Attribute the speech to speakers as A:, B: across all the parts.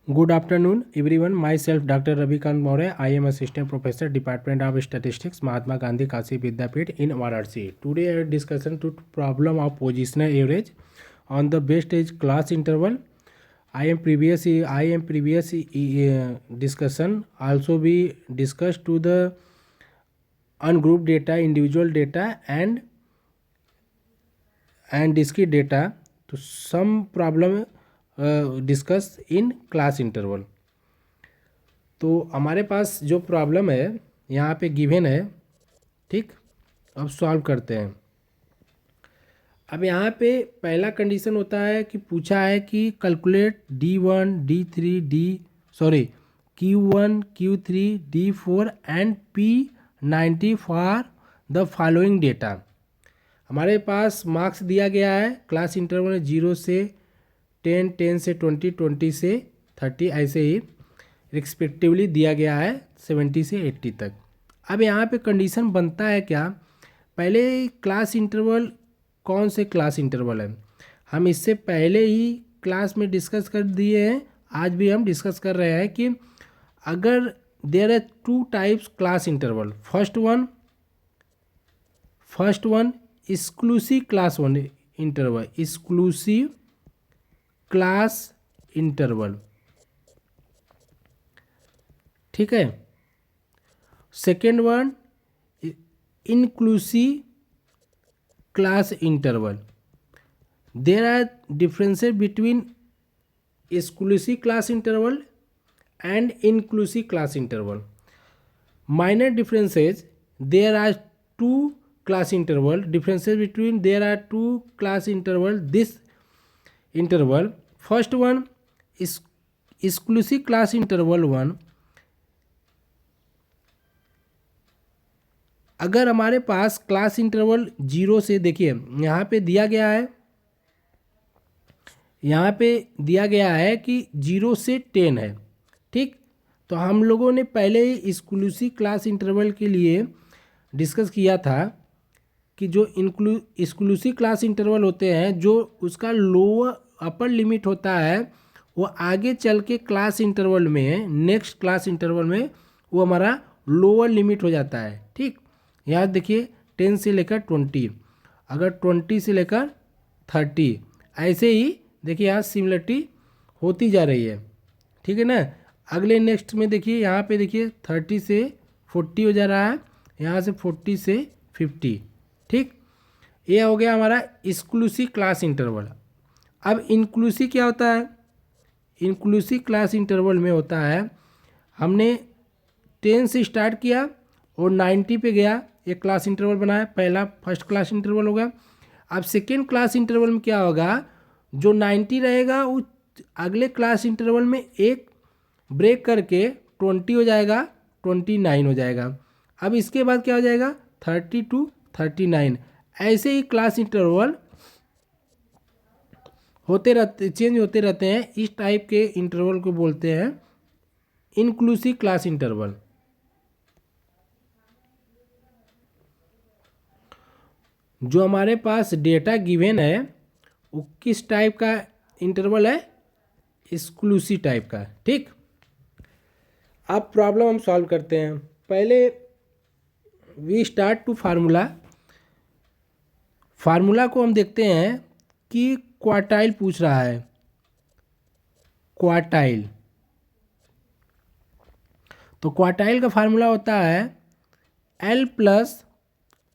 A: Good afternoon, everyone. Myself, Dr. Ravikant More. I am Assistant Professor, Department of Statistics, Mahatma Gandhi Kashi Vidyapith in Varanasi. Today, our discussion to problem of positional average on the best age class interval. I am previous discussion also be discussed to the ungrouped data, individual data, and discrete data. To some problem discuss in class interval. तो हमारे पास जो problem है यहाँ पे given है, ठीक। अब solve करते हैं। अब यहाँ पे पहला कंडीशन होता है कि पूछा है कि calculate D1 D3 Q1 Q3 D4 and P90 for the following data. हमारे पास मार्क्स दिया गया है क्लास इंटरवल 0 से 10, 10 से 20, 20 से 30, ऐसे ही रिस्पेक्टिवली दिया गया है 70 से 80 तक। अब यहाँ पे कंडीशन बनता है क्या, पहले क्लास इंटरवल कौन से क्लास इंटरवल है हम इससे पहले ही क्लास में डिस्कस कर दिए हैं, आज भी हम डिस्कस कर रहे हैं कि अगर there are two types class interval. First one exclusive class one interval, exclusive class interval, ठीक है। Second one inclusive class interval. There are differences between exclusive class interval and inclusive class interval. Minor differences, there are two class interval differences between there are two class interval. This interval, first one is exclusive class interval one. अगर हमारे पास class interval 0 से, देखिए यहाँ पे दिया गया है कि 0 से 10 है, ठीक। तो हम लोगों ने पहले ही एक्सक्लूसिव क्लास इंटरवल के लिए डिस्कस किया था कि जो एक्सक्लूसिव क्लास इंटरवल होते हैं, जो उसका लोअर अपर लिमिट होता है वो आगे चल के क्लास इंटरवल में, नेक्स्ट क्लास इंटरवल में वो हमारा लोअर लिमिट हो जाता है, ठीक। यहाँ देखिए 10 से लेकर 20, अगर 20 से लेकर 30, ऐसे ही देखिए यहाँ सिमिलरिटी होती जा रही है, ठीक है ना। अगले नेक्स्ट में देखिए यहाँ पे देखिए 30 से 40 हो जा रहा है, यहाँ से 40 से 50, ठीक। ये हो गया हमारा एक्सक्लूसिव क्लास इंटरवल। अब इंक्लूसिव क्या होता है, इंक्लूसिव क्लास इंटरवल में होता है हमने 10 से स्टार्ट किया और 90 पे गया, एक क्लास इंटरवल बनाया, पहला फर्स्ट क्लास इंटरवल होगा। अब सेकेंड क्लास इंटरवल में क्या होगा, जो 90 रहेगा वो अगले क्लास इंटरवल में एक ब्रेक करके 20 हो जाएगा, 29 हो जाएगा। अब इसके बाद क्या हो जाएगा 30 to 39, ऐसे ही क्लास इंटरवल होते रहते, चेंज होते रहते हैं। इस टाइप के इंटरवल को बोलते हैं इंक्लूसिव क्लास इंटरवल। जो हमारे पास डेटा गिवन है वो किस टाइप का इंटरवल है, एक्सक्लूसिव टाइप का, ठीक। अब प्रॉब्लम हम सॉल्व करते हैं। पहले वी स्टार्ट टू फार्मूला को हम देखते हैं कि क्वार्टाइल पूछ रहा है, क्वार्टाइल। तो क्वार्टाइल का फार्मूला होता है L plus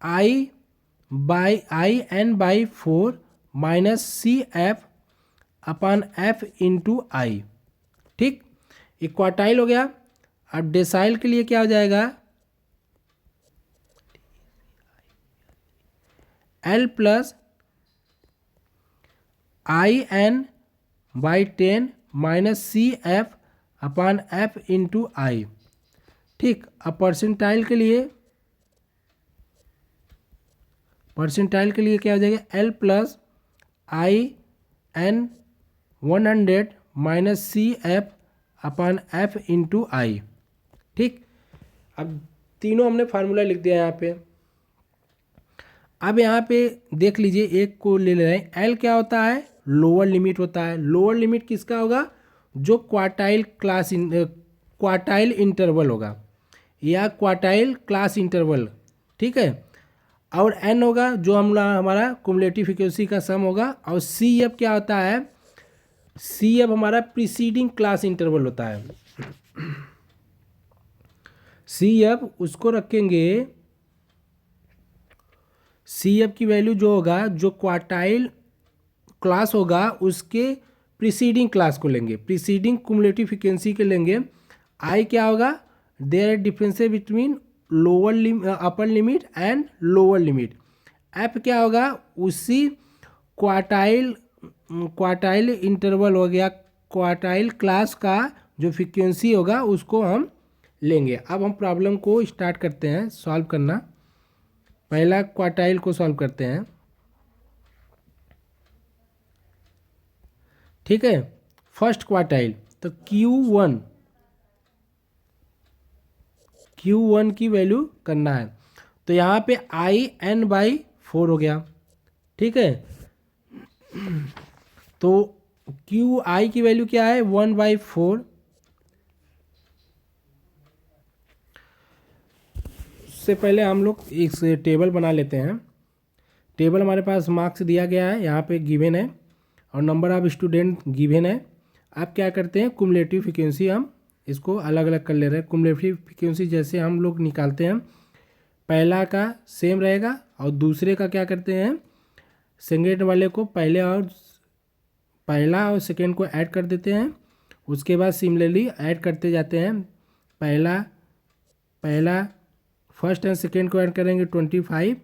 A: I/4 minus CF upon F into I, ठीक। एक क्वार्टाइल हो गया। अब डेसाइल के लिए क्या हो जाएगा, L plus IN/10 minus CF upon F into I, ठीक। अब परसेंटाइल के लिए क्या हो जाएगा, L plus IN/100 minus CF upon F into I, ठीक। अब तीनों हमने फार्मूला लिख दिया यहाँ पे। अब यहाँ पे देख लीजिए, एक को ले रहे हैं। L क्या होता है, लोअर लिमिट होता है। लोअर लिमिट किसका होगा, जो क्वार्टाइल इंटरवल होगा या क्वार्टाइल क्लास इंटरवल, ठीक है। और एन होगा जो हमारा कुमुलेटिव फ्रीक्वेंसी का सम होगा। और सी एफ क्या होता है, सी एफ हमारा प्रीसीडिंग क्लास इंटरवल होता है। सी एफ उसको रखेंगे, सी एफ की वैल्यू जो होगा, जो क्वार्टाइल क्लास होगा उसके प्रीसीडिंग क्लास को लेंगे, प्रीसीडिंग कुमुलेटिव फ्रीक्वेंसी के लेंगे। आई क्या होगा, there difference between upper limit and lower limit. F क्या होगा, उसी क्वार्टाइल इंटरवल हो गया, क्वार्टाइल क्लास का जो फ्रीक्वेंसी होगा उसको हम लेंगे। अब हम प्रॉब्लम को स्टार्ट करते हैं सॉल्व करना। पहला क्वार्टाइल को सॉल्व करते हैं, ठीक है। फर्स्ट क्वार्टाइल तो Q1 की वैल्यू करना है। तो यहाँ पे IN/4 हो गया, ठीक है। तो QI की वैल्यू क्या है, 1/4। उससे पहले हम लोग एक टेबल बना लेते हैं। टेबल हमारे पास मार्क्स दिया गया है, यहाँ पे गिवन है और नंबर ऑफ स्टूडेंट गिवन है। आप क्या करते हैं, कुमुलेटिव फ्रीक्वेंसी हम इसको अलग अलग कर ले रहे हैं। कुमुलेटिव फ्रीक्वेंसी जैसे हम लोग निकालते हैं, पहला का सेम रहेगा और दूसरे का क्या करते हैं, सेकेंड वाले को पहला और सेकेंड को ऐड कर देते हैं। उसके बाद सिमिलरली ऐड करते जाते हैं। पहला फर्स्ट एंड सेकेंड को ऐड करेंगे 25,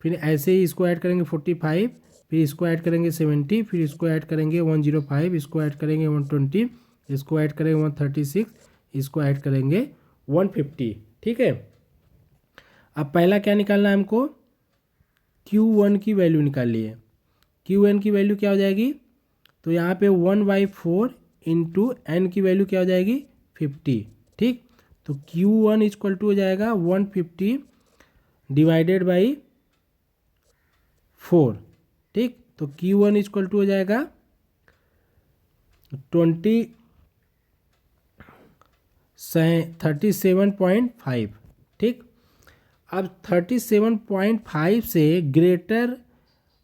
A: फिर ऐसे ही इसको ऐड करेंगे 45, फिर इसको ऐड करेंगे 70, फिर इसको ऐड करेंगे 105, इसको ऐड करेंगे 120, इसको ऐड करेंगे 136, इसको ऐड करेंगे 150, ठीक है। अब पहला क्या निकालना है हमको, Q1 की वैल्यू निकाल लिए। Q1 की वैल्यू क्या हो जाएगी, तो यहाँ पे 1/4 इंटू एन की वैल्यू क्या हो जाएगी 50, ठीक। तो Q1 इक्वल टू हो जाएगा 150 डिवाइडेड बाई 4, ठीक। तो Q1 इक्वल टू हो जाएगा 37.5, ठीक। अब 37.5 से ग्रेटर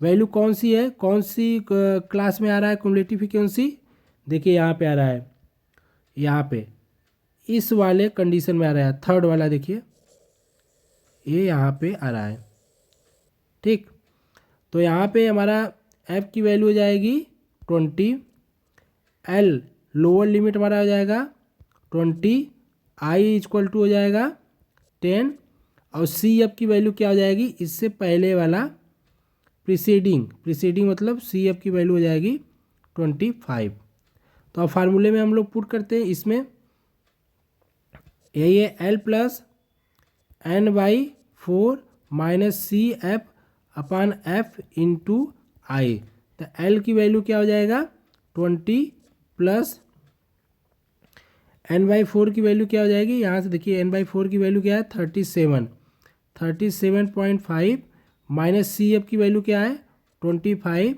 A: वैल्यू कौन सी है, कौन सी क्लास में आ रहा है कुमुलेटिव फ्रीक्वेंसी, देखिए यहाँ पे आ रहा है, यहाँ पे इस वाले कंडीशन में आ रहा है, थर्ड वाला देखिए ये यहाँ पे आ रहा है, ठीक। तो यहाँ पे हमारा f की वैल्यू हो जाएगी 20, L लोअर लिमिट हमारा हो जाएगा 20, I इक्वल टू हो जाएगा 10 और CF की वैल्यू क्या हो जाएगी, इससे पहले वाला प्रीसीडिंग मतलब CF की वैल्यू हो जाएगी 25। तो अब फार्मूले में हम लोग पुट करते हैं, इसमें यही है L+N/4 minus CF upon F into I. तो L की वैल्यू क्या हो जाएगा 20 प्लस N/4 की वैल्यू क्या हो जाएगी, यहाँ से देखिए N/4 की वैल्यू क्या है 37.5 माइनस CF की वैल्यू क्या है 25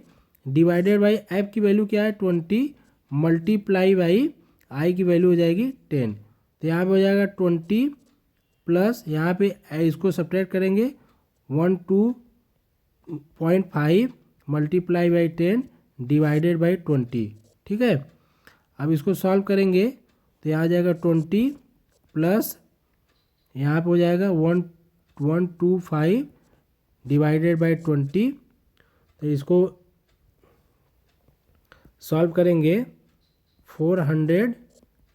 A: डिवाइडेड बाई F की वैल्यू क्या है 20 मल्टीप्लाई बाई I की वैल्यू हो जाएगी 10। तो यहाँ पे हो जाएगा 20 प्लस यहाँ पे इसको सब्ट्रैक्ट करेंगे 12.5 मल्टीप्लाई बाई 10 डिवाइडेड बाई 20, ठीक है। अब इसको सॉल्व करेंगे तो यहाँ आ जाएगा 20 प्लस यहाँ पे हो जाएगा 125 डिवाइडेड बाई 20। तो इसको सॉल्व करेंगे 400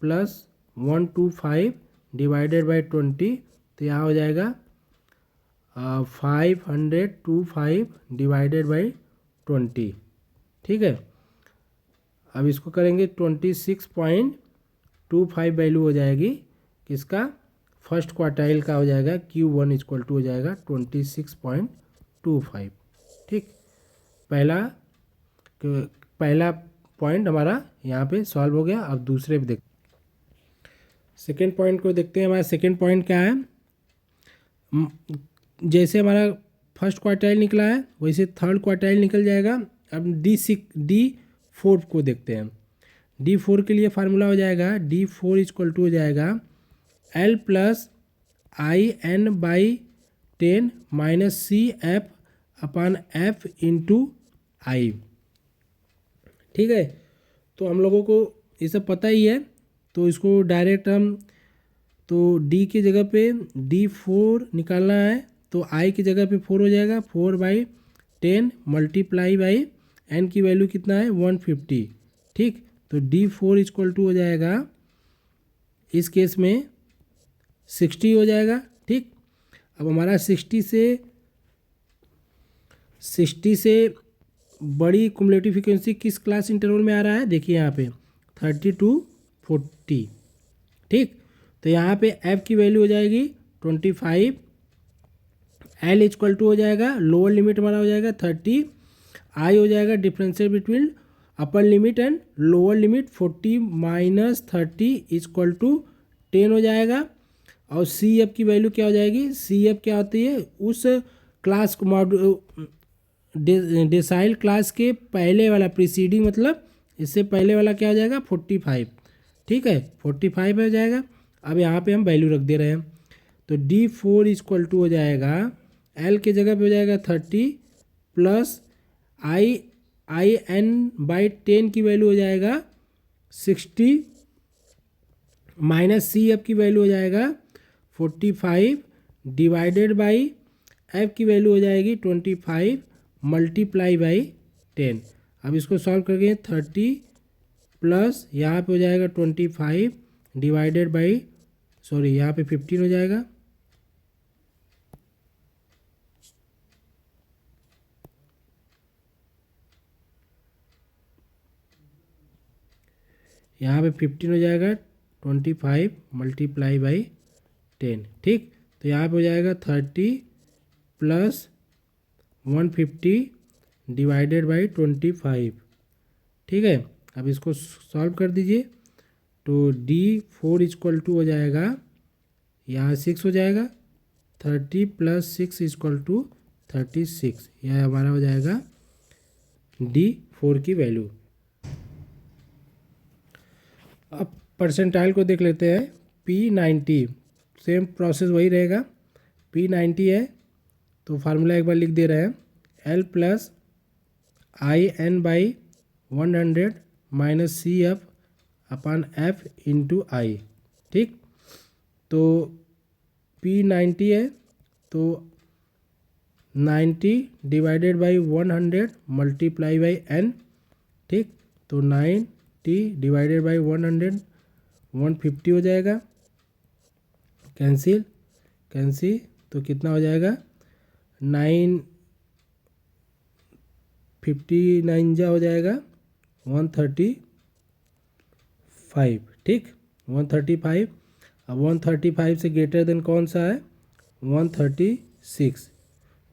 A: प्लस 125 डिवाइडेड बाई 20, तो यहाँ हो जाएगा 525 डिवाइडेड बाई 20, ठीक है। अब इसको करेंगे 26.25 वैल्यू हो जाएगी किसका, फर्स्ट क्वार्टाइल का हो जाएगा Q1 इक्वल टू हो जाएगा 26.25, ठीक। पहला पॉइंट हमारा यहाँ पे सॉल्व हो गया। अब दूसरे पे देखते सेकेंड पॉइंट को देखते हैं। हमारा सेकेंड पॉइंट क्या है, जैसे हमारा फर्स्ट क्वार्टाइल निकला है वैसे थर्ड क्वार्टाइल निकल जाएगा। अब D4 को देखते हैं। D4 के लिए फार्मूला हो जाएगा D4 इक्वल टू हो जाएगा L plus IN/10 minus CF upon F into I. ठीक है, तो हम लोगों को ये सब पता ही है, तो इसको डायरेक्ट हम तो D की जगह पे D4 निकालना है, तो I की जगह पे 4 हो जाएगा, 4/10 मल्टीप्लाई बाई N की वैल्यू कितना है 150। ठीक, तो D4 इक्वल टू हो जाएगा इस केस में 60 हो जाएगा। ठीक, अब हमारा 60 से बड़ी कुमुलेटिव फ्रीक्वेंसी किस क्लास इंटरवल में आ रहा है, देखिए यहाँ पे 30 to 40। ठीक, तो यहाँ पे F की वैल्यू हो जाएगी 25, L इक्वल टू हो जाएगा लोअर लिमिट हमारा हो जाएगा 30, I हो जाएगा differential between upper limit and lower limit 40 minus 30 equal to 10 हो जाएगा। और CF की वैल्यू क्या हो जाएगी, CF क्या होती है, उस क्लास डेसाइल क्लास के पहले वाला प्रीसीडिंग, मतलब इससे पहले वाला क्या हो जाएगा 45। ठीक है, 45 हो जाएगा। अब यहाँ पे हम वैल्यू रख दे रहे हैं, तो D4 इक्वल टू हो जाएगा L के जगह पे हो जाएगा 30 प्लस IN/10 की वैल्यू हो जाएगा 60 माइनस CF की वैल्यू हो जाएगा 45 डिवाइडेड बाई F की वैल्यू हो जाएगी 25 मल्टीप्लाई बाई 10। अब इसको सॉल्व करके 30 प्लस यहाँ पे हो जाएगा 25 डिवाइडेड बाई, सॉरी यहाँ पे 15 हो जाएगा, यहाँ पे 15 हो जाएगा 25 मल्टीप्लाई बाई 10। ठीक, तो यहाँ पे हो जाएगा 30 प्लस 150 डिवाइडेड बाई 25। ठीक है, अब इसको सॉल्व कर दीजिए, तो D4 इक्वल टू हो जाएगा यहाँ 6 हो जाएगा, 30 प्लस 6 इक्वल टू 36, यह हमारा हो जाएगा D4 की वैल्यू। अब परसेंटाइल को देख लेते हैं, P90 सेम प्रोसेस वही रहेगा, P90 है तो फार्मूला एक बार लिख दे रहे हैं, L plus IN/100 minus CF upon F into I. ठीक, तो P90 है तो 90 divided by 100 multiply by N। ठीक, तो 90 डिवाइडेड बाई 100 150 हो जाएगा, कैंसिल तो कितना हो जाएगा 959 जा हो जाएगा 135। ठीक, 135। अब 135 से ग्रेटर देन कौन सा है 136,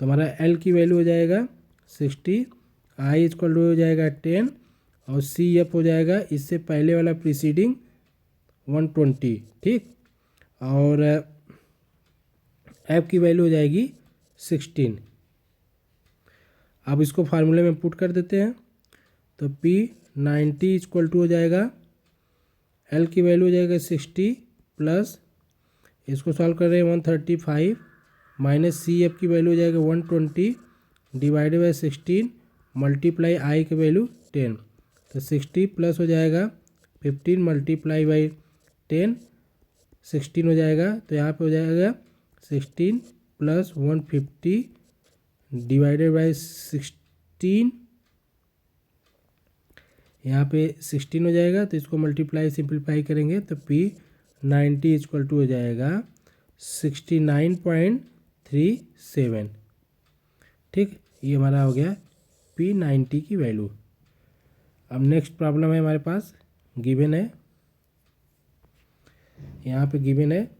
A: तो हमारा L की वैल्यू हो जाएगा 60, I इक्वल टू हो जाएगा 10 और CF हो जाएगा इससे पहले वाला प्रीसीडिंग 120। ठीक, और F की वैल्यू हो जाएगी 16। अब इसको फार्मूले में पुट कर देते हैं, तो P90 इक्वल टू हो जाएगा L की वैल्यू हो जाएगा 60 प्लस, इसको सॉल्व कर रहे हैं 135 माइनस CF की वैल्यू हो जाएगा 120 डिवाइडेड बाई 16 मल्टीप्लाई I की वैल्यू 10, तो 60 प्लस हो जाएगा 15 मल्टीप्लाई बाई 10 16 हो जाएगा, तो यहाँ पे हो जाएगा 16 प्लस 150 डिवाइडेड बाई 16, यहाँ पे 16 हो जाएगा, तो इसको मल्टीप्लाई सिंप्लीफाई करेंगे तो P90 इक्वल टू हो जाएगा 69.37। ठीक, ये हमारा हो गया P90 की वैल्यू। अब नेक्स्ट प्रॉब्लम है हमारे पास, गिवन है, यहाँ पे गिवन है।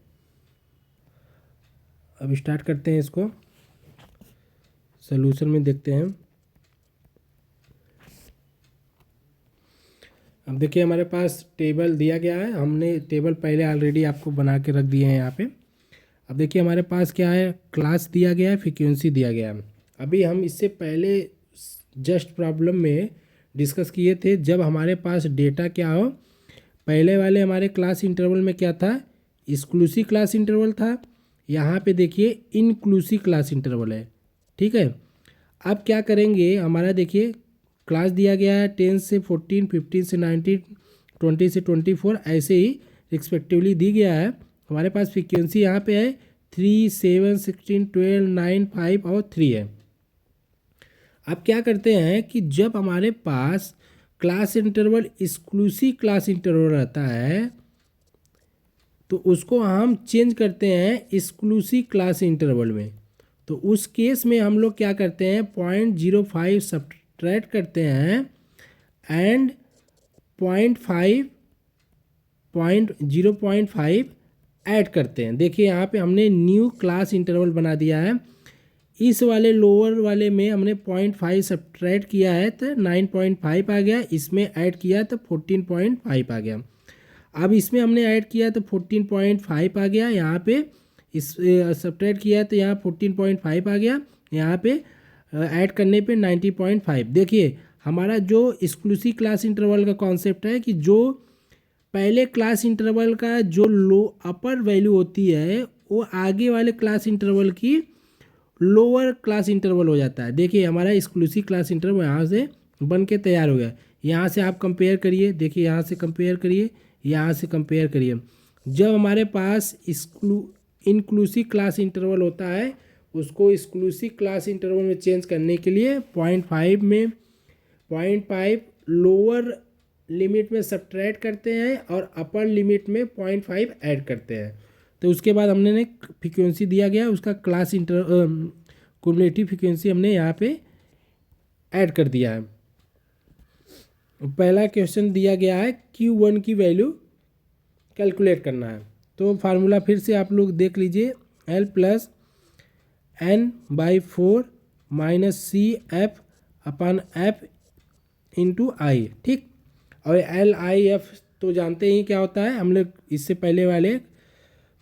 A: अब स्टार्ट करते हैं इसको, सॉल्यूशन में देखते हैं। अब देखिए हमारे पास टेबल दिया गया है, हमने टेबल पहले ऑलरेडी आपको बना के रख दिए हैं यहाँ पे। अब देखिए हमारे पास क्या है, क्लास दिया गया है, फ्रीक्वेंसी दिया गया है। अभी हम इससे पहले जस्ट प्रॉब्लम में डिस्कस किए थे, जब हमारे पास डेटा क्या हो। पहले वाले हमारे क्लास इंटरवल में क्या था, एक्सक्लूसिव क्लास इंटरवल था। यहाँ पे देखिए इनक्लूसिव क्लास इंटरवल है, ठीक है। अब क्या करेंगे, हमारा देखिए क्लास दिया गया है 10 से 14, 15 से 19, 20 से 24, ऐसे ही रिस्पेक्टिवली दी गया है। हमारे पास फ्रीक्वेंसी यहाँ पे है 3, 7, 16, 12, 9, 5 और 3 है। अब क्या करते हैं कि जब हमारे पास class interval exclusive class interval रहता है तो उसको हम चेंज करते हैं एक्सक्लूसिव क्लास इंटरवल में। तो उस केस में हम लोग क्या करते हैं, 0.05 सब्ट्रैक्ट करते हैं एंड 0.5 ऐड करते हैं। देखिए यहाँ पे हमने न्यू क्लास इंटरवल बना दिया है। इस वाले लोअर वाले में हमने 0.5 सब्ट्रैक्ट किया है तो 9.5 आ गया, इसमें ऐड किया तो 14.5 आ गया। अब इसमें हमने ऐड किया तो 14.5 आ गया, यहाँ पे इस सब्ट्रैक्ट किया तो यहाँ 14.5 आ गया, यहाँ पे ऐड करने पे 90.5। देखिए हमारा जो एक्सक्लूसिव क्लास इंटरवल का कॉन्सेप्ट है कि जो पहले क्लास इंटरवल का जो लो अपर वैल्यू होती है वो आगे वाले क्लास इंटरवल की लोअर क्लास इंटरवल हो जाता है। देखिए हमारा एक्सक्लूसिव क्लास इंटरवल यहाँ से बन के तैयार हो गया। यहाँ से आप कंपेयर करिए, देखिए यहाँ से कंपेयर करिए, यहाँ से कंपेयर करिए। जब हमारे पास इंक्लूसिव क्लास इंटरवल होता है उसको एक्सक्लूसिव क्लास इंटरवल में चेंज करने के लिए 0.5 लोअर लिमिट में सब्ट्रैक्ट करते हैं और अपर लिमिट में 0.5 ऐड करते हैं। तो उसके बाद हमने फ्रीक्वेंसी दिया गया उसका क्लास क्युमुलेटिव फ्रीक्वेंसी हमने यहाँ पे ऐड कर दिया है। पहला क्वेश्चन दिया गया है Q1 की वैल्यू कैलकुलेट करना है। तो फार्मूला फिर से आप लोग देख लीजिए, L + N/4 - CF/F × I, ठीक। और LIF तो जानते ही क्या होता है, हम लोग इससे पहले वाले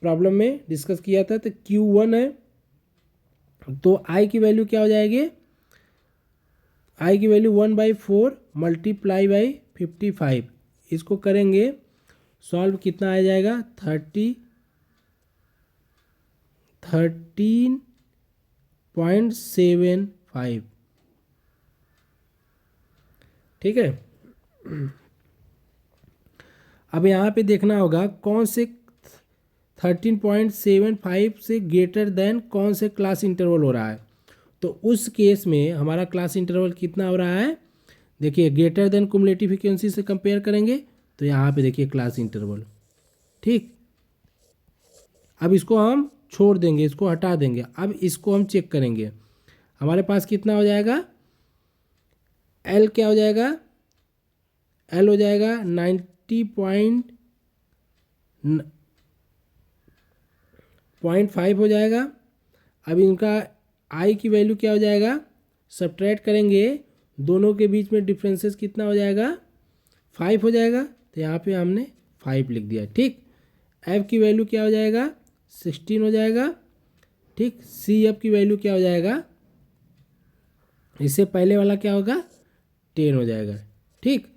A: प्रॉब्लम में डिस्कस किया था। तो Q1 है तो I की वैल्यू क्या हो जाएगी, I की वैल्यू 1/4 × 55। इसको करेंगे सॉल्व, कितना आ जाएगा 13.75, ठीक है। अब यहाँ पे देखना होगा कौन से 13.75 से ग्रेटर देन कौन से क्लास इंटरवल हो रहा है। तो उस केस में हमारा क्लास इंटरवल कितना हो रहा है, देखिए ग्रेटर देन क्युमुलेटिव फ्रीक्वेंसी से कंपेयर करेंगे तो यहाँ पे देखिए क्लास इंटरवल, ठीक। अब इसको हम छोड़ देंगे, इसको हटा देंगे। अब इसको हम चेक करेंगे, हमारे पास कितना हो जाएगा, L क्या हो जाएगा, L हो जाएगा 90.5 हो जाएगा। अब इनका I की वैल्यू क्या हो जाएगा, सब्ट्रैक्ट करेंगे दोनों के बीच में डिफरेंसेस कितना हो जाएगा, 5 हो जाएगा। तो यहाँ पे हमने 5 लिख दिया, ठीक। F की वैल्यू क्या हो जाएगा, 16 हो जाएगा, ठीक। CF की वैल्यू क्या हो जाएगा, इससे पहले वाला क्या होगा 10 हो जाएगा, ठीक।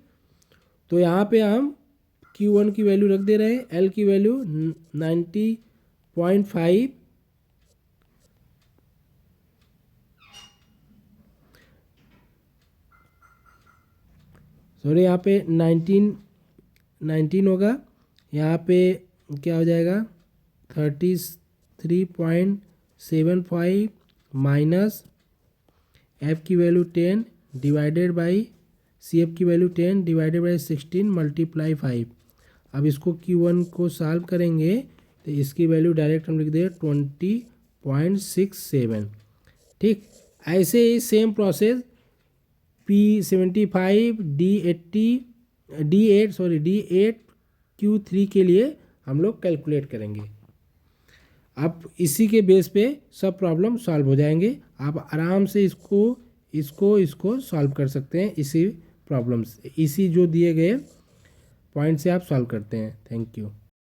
A: तो यहाँ पे हम Q1 की वैल्यू रख दे रहे हैं, L की वैल्यू 90.5, सॉरी यहाँ पे 19 होगा, यहाँ पे क्या हो जाएगा 33.75 माइनस F की वैल्यू 10 डिवाइडेड बाई CF की वैल्यू 10 डिवाइडेड बाई 16 × 5। अब इसको Q1 को सॉल्व करेंगे तो इसकी वैल्यू डायरेक्ट हम लिख दें 20.67, ठीक। ऐसे ही same process P75 D8 Q3 के लिए हम लोग कैलकुलेट करेंगे। अब इसी के बेस पे सब प्रॉब्लम सॉल्व हो जाएंगे। आप आराम से इसको सॉल्व कर सकते हैं, इसी प्रॉब्लम्स इसी जो दिए गए पॉइंट से आप सॉल्व करते हैं। Thank you.